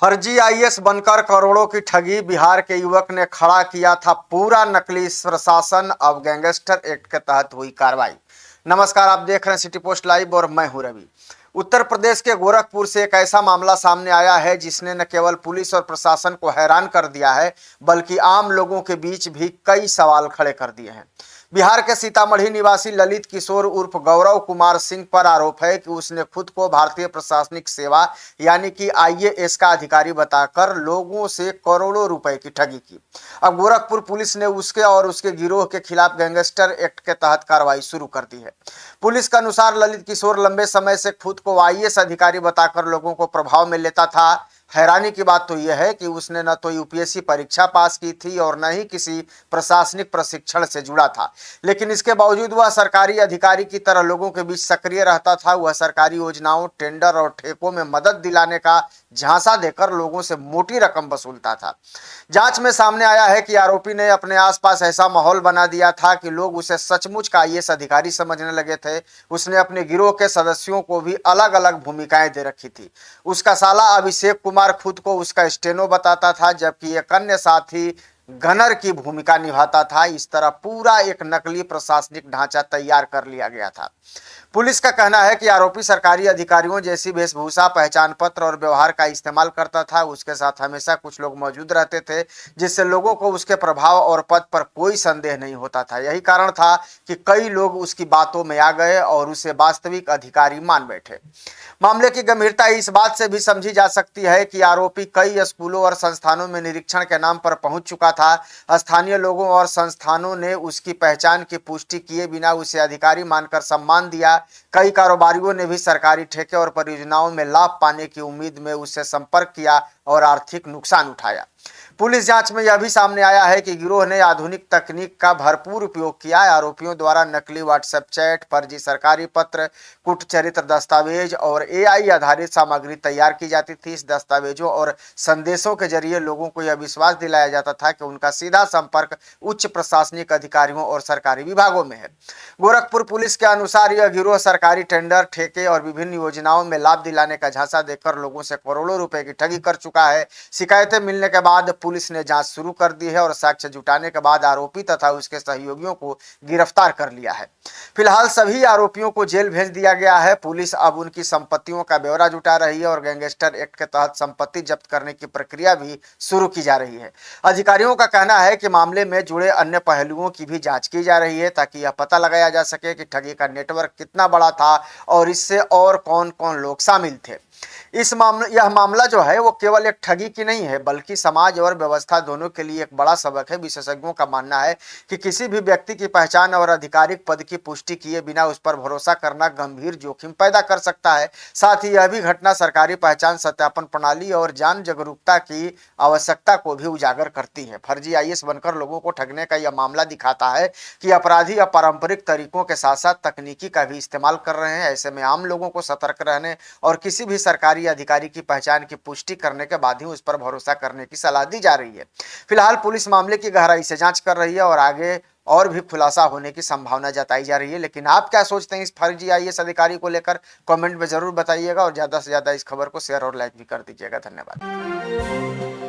फर्जी आईएएस बनकर करोड़ों की ठगी, बिहार के युवक ने खड़ा किया था पूरा नकली प्रशासन। अब गैंगस्टर एक्ट के तहत हुई कार्रवाई। नमस्कार, आप देख रहे हैं सिटी पोस्ट लाइव और मैं हूं रवि। उत्तर प्रदेश के गोरखपुर से एक ऐसा मामला सामने आया है जिसने न केवल पुलिस और प्रशासन को हैरान कर दिया है, बल्कि आम लोगों के बीच भी कई सवाल खड़े कर दिए हैं। बिहार के सीतामढ़ी निवासी ललित किशोर उर्फ गौरव कुमार सिंह पर आरोप है कि उसने खुद को भारतीय प्रशासनिक सेवा यानी कि आईएएस का अधिकारी बताकर लोगों से करोड़ों रुपए की ठगी की। अब गोरखपुर पुलिस ने उसके और उसके गिरोह के खिलाफ गैंगस्टर एक्ट के तहत कार्रवाई शुरू कर दी है। पुलिस के अनुसार ललित किशोर लंबे समय से खुद को आईएएस अधिकारी बताकर लोगों को प्रभाव में लेता था। हैरानी की बात तो यह है कि उसने न तो यूपीएससी परीक्षा पास की थी और न ही किसी प्रशासनिक प्रशिक्षण से जुड़ा था, लेकिन इसके बावजूद वह सरकारी अधिकारी की तरह लोगों के बीच सक्रिय रहता था। वह सरकारी योजनाओं, टेंडर और ठेकों में मदद दिलाने का झांसा देकर लोगों से मोटी रकम वसूलता था। जांच में सामने आया है कि आरोपी ने अपने आसपास ऐसा माहौल बना दिया था कि लोग उसे सचमुच का आईएएस अधिकारी समझने लगे थे। उसने अपने गिरोह के सदस्यों को भी अलग अलग भूमिकाएं दे रखी थी। उसका साला अभिषेक कुमार खुद को उसका स्टेनो बताता था, जबकि एक अन्य साथी गनर की भूमिका निभाता था। इस तरह पूरा एक नकली प्रशासनिक ढांचा तैयार कर लिया गया था। पुलिस का कहना है कि आरोपी सरकारी अधिकारियों जैसी वेशभूषा, पहचान पत्र और व्यवहार का इस्तेमाल करता था। उसके साथ हमेशा कुछ लोग मौजूद रहते थे, जिससे लोगों को उसके प्रभाव और पद पर कोई संदेह नहीं होता था। यही कारण था कि कई लोग उसकी बातों में आ गए और उसे वास्तविक अधिकारी मान बैठे। मामले की गंभीरता इस बात से भी समझी जा सकती है कि आरोपी कई स्कूलों और संस्थानों में निरीक्षण के नाम पर पहुंच चुका था। स्थानीय लोगों और संस्थानों ने उसकी पहचान की पुष्टि किए बिना उसे अधिकारी मानकर सम्मान दिया। कई कारोबारियों ने भी सरकारी ठेके और परियोजनाओं में लाभ पाने की उम्मीद में उससे संपर्क किया और आर्थिक नुकसान उठाया। पुलिस जांच में यह भी सामने आया है कि गिरोह ने आधुनिक तकनीक का भरपूर उपयोग किया है। आरोपियों द्वारा नकली व्हाट्सएप चैट, फर्जी सरकारी पत्र, कुट चरित्र दस्तावेज और एआई आधारित सामग्री तैयार की जाती थी। इस दस्तावेजों और संदेशों के जरिए लोगों को यह विश्वास दिलाया जाता था कि उनका सीधा संपर्क उच्च प्रशासनिक अधिकारियों और सरकारी विभागों में है। गोरखपुर पुलिस के अनुसार यह गिरोह सरकारी टेंडर, ठेके और विभिन्न योजनाओं में लाभ दिलाने का झांसा देकर लोगों से करोड़ों रुपए की ठगी कर चुका है। शिकायतें मिलने के बाद पुलिस ने जांच शुरू कर दी है और साक्ष्य जुटाने के बाद आरोपी तथा उसके सहयोगियों को गिरफ्तार कर लिया है। फिलहाल सभी आरोपियों को जेल भेज दिया गया है। पुलिस अब उनकी संपत्तियों का ब्यौरा जुटा रही है और गैंगस्टर एक्ट के तहत संपत्ति जब्त करने की प्रक्रिया भी शुरू की जा रही है। अधिकारियों का कहना है कि मामले में जुड़े अन्य पहलुओं की भी जांच की जा रही है, ताकि यह पता लगाया जा सके कि ठगी का नेटवर्क कितना बड़ा था और इससे और कौन कौन लोग शामिल थे। यह मामला जो है वो केवल एक ठगी की नहीं है, बल्कि समाज और व्यवस्था दोनों के लिए एक बड़ा सबक है। विशेषज्ञों का मानना है कि किसी भी व्यक्ति की पहचान और आधिकारिक पद की पुष्टि किए बिना उस पर भरोसा करना गंभीर जोखिम पैदा कर सकता है। साथ ही यह भी घटना सरकारी पहचान सत्यापन प्रणाली और जान जागरूकता की आवश्यकता को भी उजागर करती है। फर्जी आईएएस बनकर लोगों को ठगने का यह मामला दिखाता है कि अपराधी अब पारंपरिक तरीकों के साथ साथ तकनीकी का भी इस्तेमाल कर रहे हैं। ऐसे में आम लोगों को सतर्क रहने और किसी भी सरकारी अधिकारी की पहचान की पुष्टि करने के बाद ही उस पर भरोसा करने की सलाह दी जा रही है। फिलहाल पुलिस मामले की गहराई से जांच कर रही है और आगे और भी खुलासा होने की संभावना जताई जा रही है। लेकिन आप क्या सोचते हैं इस फर्जी आईएएस अधिकारी को लेकर? कमेंट में जरूर बताइएगा और ज्यादा से ज्यादा इस खबर को शेयर और लाइक भी कर दीजिएगा। धन्यवाद।